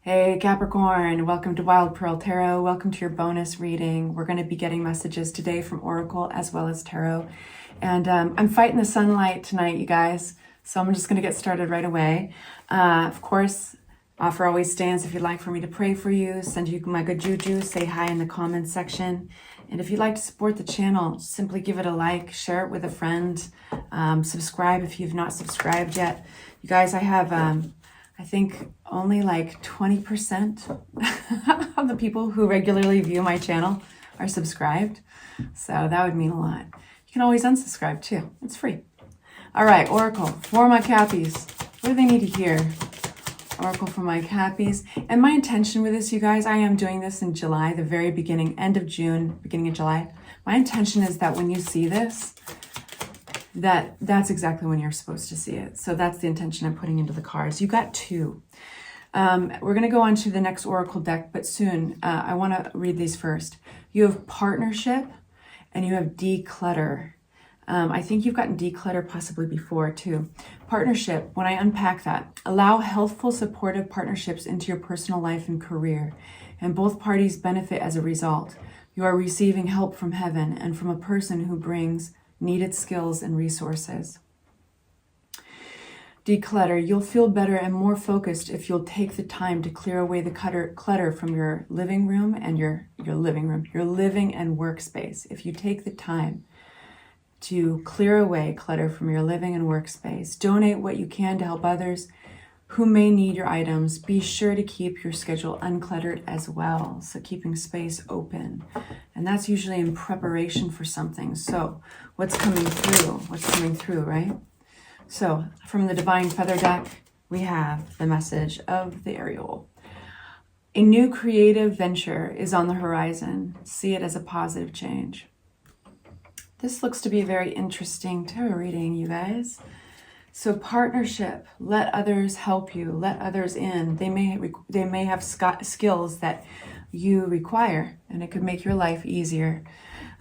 Hey Capricorn, welcome to Wild Pearl Tarot. Welcome to your bonus reading. We're going to be getting messages today from Oracle as well as Tarot. And I'm fighting the sunlight tonight, you guys. So I'm just going to get started right away. Of course, offer always stands if you'd like for me to pray for you, send you my good juju, say hi in the comments section. And if you'd like to support the channel, simply give it a like, share it with a friend, subscribe if you've not subscribed yet. You guys, I have... I think only like 20% of the people who regularly view my channel are subscribed. So that would mean a lot. You can always unsubscribe too. It's free. All right, Oracle, for my Cappies. What do they need to hear? Oracle for my Cappies. And my intention with this, you guys, I am doing this in July, the very beginning, end of June, beginning of July. My intention is that when you see this, that's exactly when you're supposed to see it. So that's the intention I'm putting into the cards. You got two. We're going to go on to the next Oracle deck, but soon. I want to read these first. You have partnership and you have declutter. I think you've gotten declutter possibly before too. Partnership, when I unpack that, allow healthful, supportive partnerships into your personal life and career, and both parties benefit as a result. You are receiving help from heaven and from a person who brings needed skills and resources. Declutter. You'll feel better and more focused if you'll take the time to clear away the clutter from your living room and your living and workspace. If you take the time to clear away clutter from your living and workspace, donate what you can to help others who may need your items. Be sure to keep your schedule uncluttered as well. So keeping space open. And that's usually in preparation for something. So what's coming through? What's coming through, right? So from the Divine Feather deck, we have the message of the Ariel. A new creative venture is on the horizon. See it as a positive change. This looks to be a very interesting tarot reading, you guys. So partnership, let others help you, let others in. They may have skills that you require, and it could make your life easier.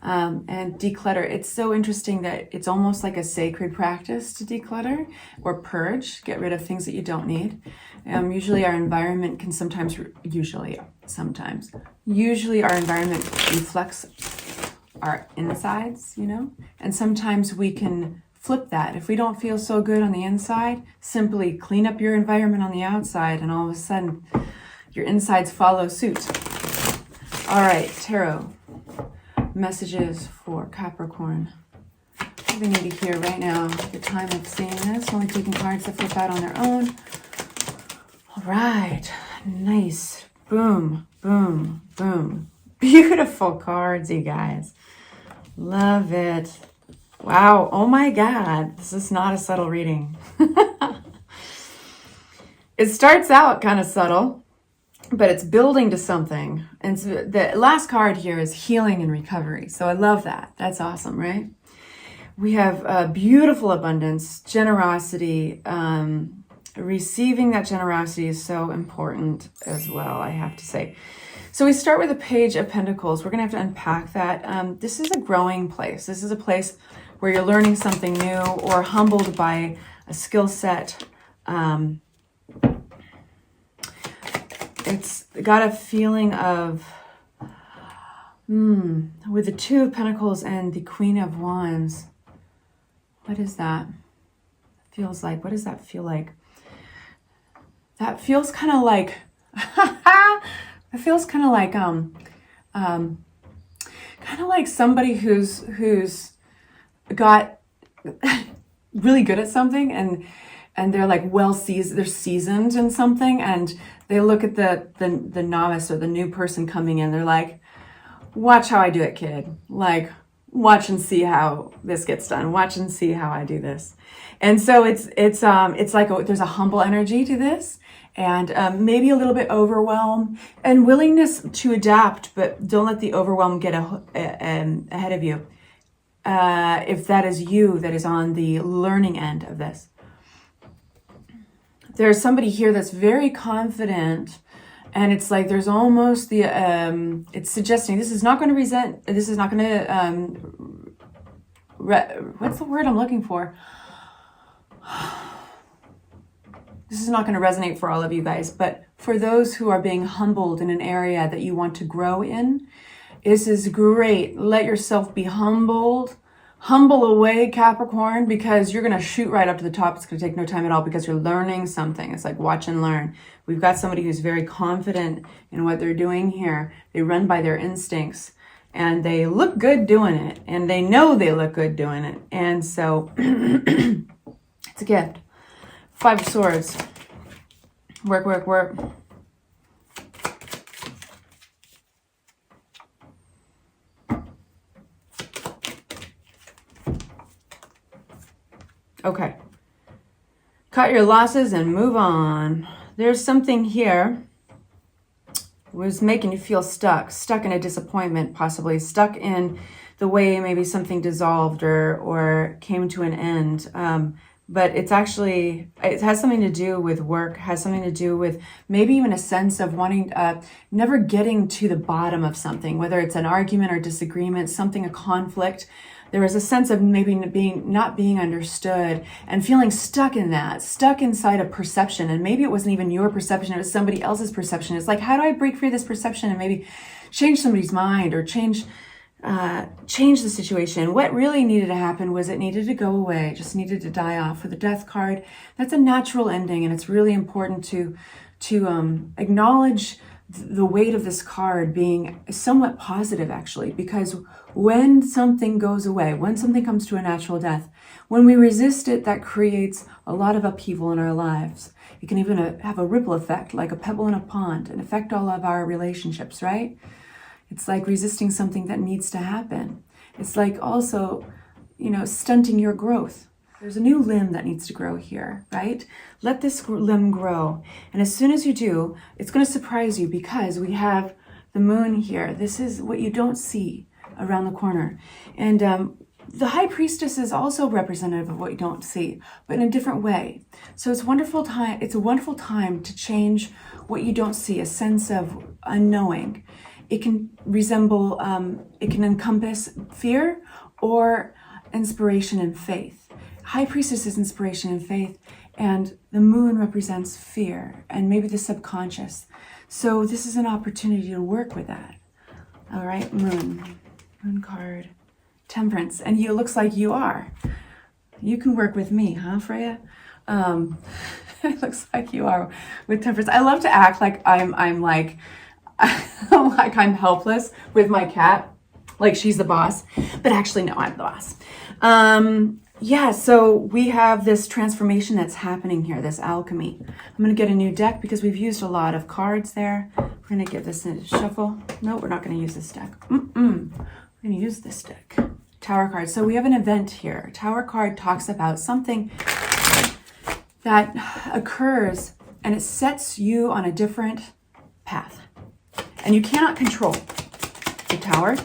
And declutter, it's so interesting that it's almost like a sacred practice to declutter or purge, get rid of things that you don't need. Usually our environment can usually our environment reflects our insides, and sometimes we can flip that. If we don't feel so good on the inside, simply clean up your environment on the outside, and all of a sudden your insides follow suit. All right, Tarot. Messages for Capricorn. What do they need to hear right now at the time of seeing this? Only taking cards that flip out on their own. All right. Nice. Boom, boom, boom. Beautiful cards, you guys. Love it. Wow. Oh my God. This is not a subtle reading. It starts out kind of subtle, but it's building to something. And so the last card here is healing and recovery. So I love that. That's awesome, right? We have beautiful abundance, generosity. Receiving that generosity is so important as well, I have to say. So we start with the Page of Pentacles. We're going to have to unpack that. This is a growing place. This is a place where you're learning something new or humbled by a skill set. It's got a feeling of, with the Two of Pentacles and the Queen of Wands. What is that? Feels like, what does that feel like? That feels kind of like, it feels kind of like somebody who's got really good at something and they're like they're seasoned in something, and they look at the novice or the new person coming in. They're like, watch how I do it, kid. Like, watch and see how this gets done. Watch and see how I do this. And so it's like there's a humble energy to this, and maybe a little bit overwhelm and willingness to adapt, but don't let the overwhelm get ahead of you. If that is you that is on the learning end of this. There's somebody here that's very confident, and it's like there's almost the it's suggesting this is not going to what's the word I'm looking for? this is not going to resonate for all of you guys, but for those who are being humbled in an area that you want to grow in, this is great. Let yourself be humbled. Humble away, Capricorn, because you're going to shoot right up to the top. It's going to take no time at all because you're learning something. It's like watch and learn. We've got somebody who's very confident in what they're doing here. They run by their instincts and they look good doing it, and they know they look good doing it. And so it's a gift. 5 of Swords. Work, work, work. Okay. Cut your losses and move on. There's something here was making you feel stuck in a disappointment, possibly stuck in the way maybe something dissolved or came to an end. But it's actually, it has something to do with work, has something to do with maybe even a sense of wanting, never getting to the bottom of something, whether it's an argument or disagreement, something, a conflict. There was a sense of maybe not being understood and feeling stuck in that, stuck inside a perception. And maybe it wasn't even your perception, it was somebody else's perception. It's like, how do I break free of this perception and maybe change somebody's mind or change the situation? What really needed to happen was it needed to go away, it just needed to die off. For the Death card, that's a natural ending, and it's really important to acknowledge the weight of this card being somewhat positive, actually, because when something goes away, when something comes to a natural death, when we resist it, that creates a lot of upheaval in our lives. It can even have a ripple effect, like a pebble in a pond, and affect all of our relationships, right? It's like resisting something that needs to happen. It's like also, stunting your growth. There's a new limb that needs to grow here, right? Let this limb grow. And as soon as you do, it's going to surprise you because we have the moon here. This is what you don't see around the corner. And the High Priestess is also representative of what you don't see, but in a different way. So it's a wonderful time to change what you don't see, a sense of unknowing. It can resemble, it can encompass fear or inspiration and faith. High Priestess is inspiration and faith, and the moon represents fear and maybe the subconscious. So this is an opportunity to work with that. All right, moon card, Temperance, and it looks like you are. You can work with me, huh, Freya? It looks like you are with Temperance. I love to act like I'm like I'm helpless with my cat, like she's the boss, but actually no, I'm the boss. Yeah, so we have this transformation that's happening here, this alchemy. I'm going to get a new deck because we've used a lot of cards there. We're going to give this a shuffle. No, we're not going to use this deck. We're going to use this deck. Tower card. So we have an event here. Tower card talks about something that occurs and it sets you on a different path. And you cannot control the Tower.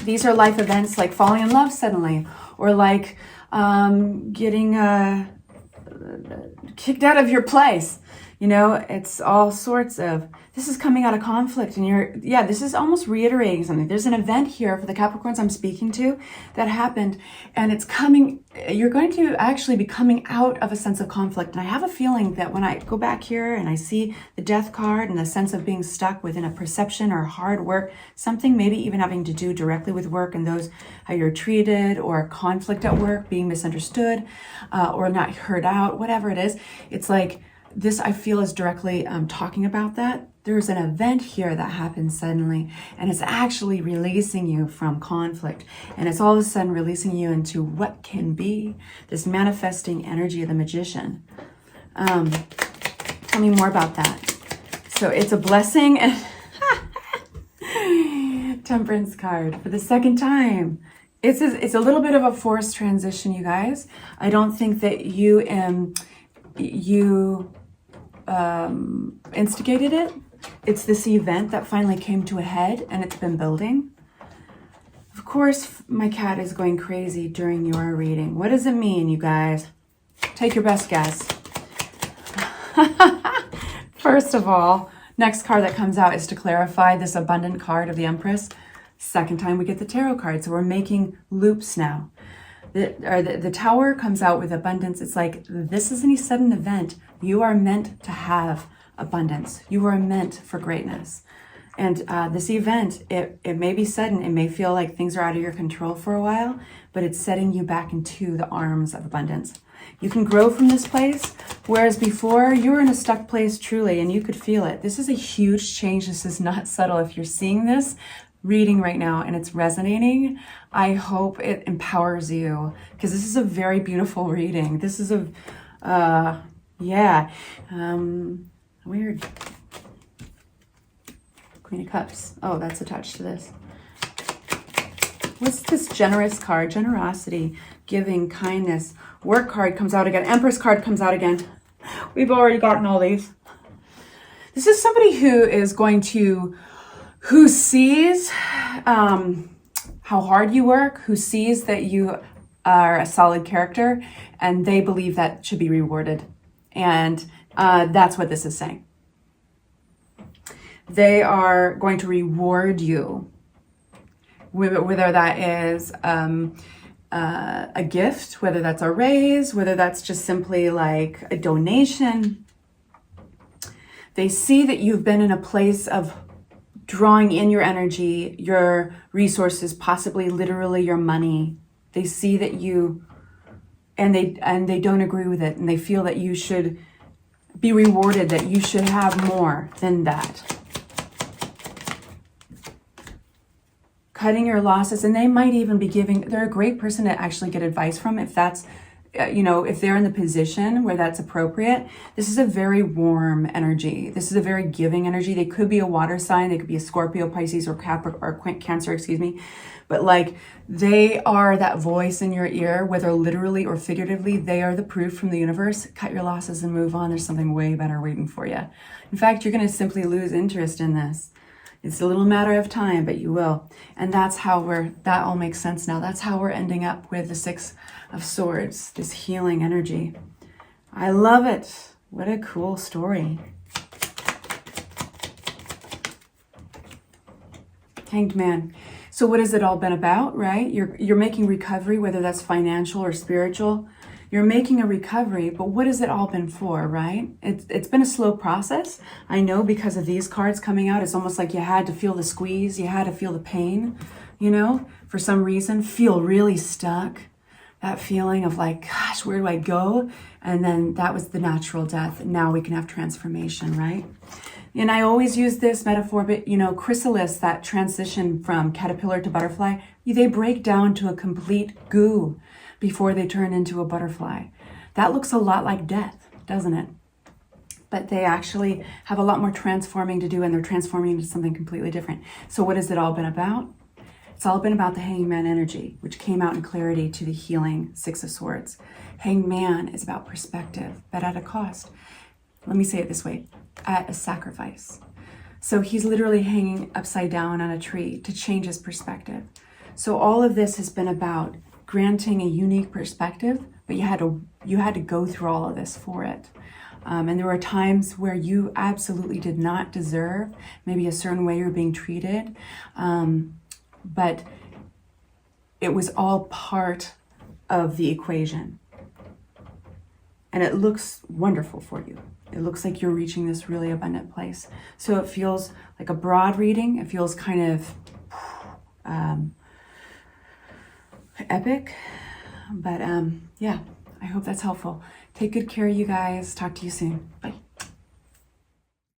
These are life events like falling in love suddenly, or like getting kicked out of your place. It's all sorts of, this is coming out of conflict, and this is almost reiterating something. There's an event here for the Capricorns I'm speaking to that happened, and it's coming, you're going to actually be coming out of a sense of conflict. And I have a feeling that when I go back here and I see the Death card and the sense of being stuck within a perception or hard work, something maybe even having to do directly with work and those, how you're treated, or conflict at work, being misunderstood, or not heard out, whatever it is, it's like, this I feel is directly talking about that. There's an event here that happens suddenly, and it's actually releasing you from conflict. And it's all of a sudden releasing you into what can be, this manifesting energy of the magician. Tell me more about that. So it's a blessing. Temperance card for the second time. It's a little bit of a forced transition, you guys. I don't think that you instigated it. It's this event that finally came to a head, and it's been building. Of course, my cat is going crazy during your reading. What does it mean, you guys? Take your best guess. First of all, next card that comes out is to clarify this abundant card of the Empress. Second time we get the tarot card, so we're making loops now. the Tower comes out with abundance. It's like, this isn't a sudden event. You are meant to have abundance. You are meant for greatness. And this event, it may be sudden. It may feel like things are out of your control for a while, but it's setting you back into the arms of abundance. You can grow from this place, whereas before you were in a stuck place truly, and you could feel it. This is a huge change. This is not subtle. If you're seeing this reading right now and it's resonating, I hope it empowers you, because this is a very beautiful reading. This is a, weird. Queen of Cups. Oh, that's attached to this. What's this generous card? Generosity, giving, kindness. Work card comes out again. Empress card comes out again. We've already gotten all these. This is somebody who sees how hard you work, who sees that you are a solid character, and they believe that should be rewarded. And that's what this is saying. They are going to reward you, whether that is a gift, whether that's a raise, whether that's just simply like a donation. They see that you've been in a place of drawing in your energy, your resources, possibly literally your money. They see that and they don't agree with it, and they feel that you should be rewarded, that you should have more than that. Cutting your losses, and they might even be they're a great person to actually get advice from if that's, if they're in the position where that's appropriate. This is a very warm energy. This is a very giving energy. They could be a water sign. They could be a Scorpio, Pisces, or Capricorn, or Cancer, excuse me. But like, they are that voice in your ear, whether literally or figuratively. They are the proof from the universe. Cut your losses and move on. There's something way better waiting for you. In fact, you're going to simply lose interest in this. It's a little matter of time, but you will. And that's how that all makes sense now. That's how we're ending up with the Six of Swords, this healing energy. I love it. What a cool story. Hanged Man. So what has it all been about, right? You're making recovery, whether that's financial or spiritual. You're making a recovery, but what has it all been for, right? It's been a slow process. I know, because of these cards coming out, it's almost like you had to feel the squeeze, you had to feel the pain, for some reason, feel really stuck. That feeling of like, gosh, where do I go? And then that was the natural death. Now we can have transformation, right? And I always use this metaphor, but chrysalis, that transition from caterpillar to butterfly, they break down to a complete goo before they turn into a butterfly. That looks a lot like death, doesn't it? But they actually have a lot more transforming to do, and they're transforming into something completely different. So what has it all been about? It's all been about the Hanged Man energy, which came out in clarity to the healing Six of Swords. Hanged Man is about perspective, but at a cost. Let me say it this way, at a sacrifice. So he's literally hanging upside down on a tree to change his perspective. So all of this has been about granting a unique perspective, but you had to go through all of this for it. And there were times where you absolutely did not deserve maybe a certain way you're being treated, but it was all part of the equation. And it looks wonderful for you. It looks like you're reaching this really abundant place. So it feels like a broad reading. It feels kind of epic, but yeah, I hope that's helpful. Take good care, you guys. Talk to you soon. Bye.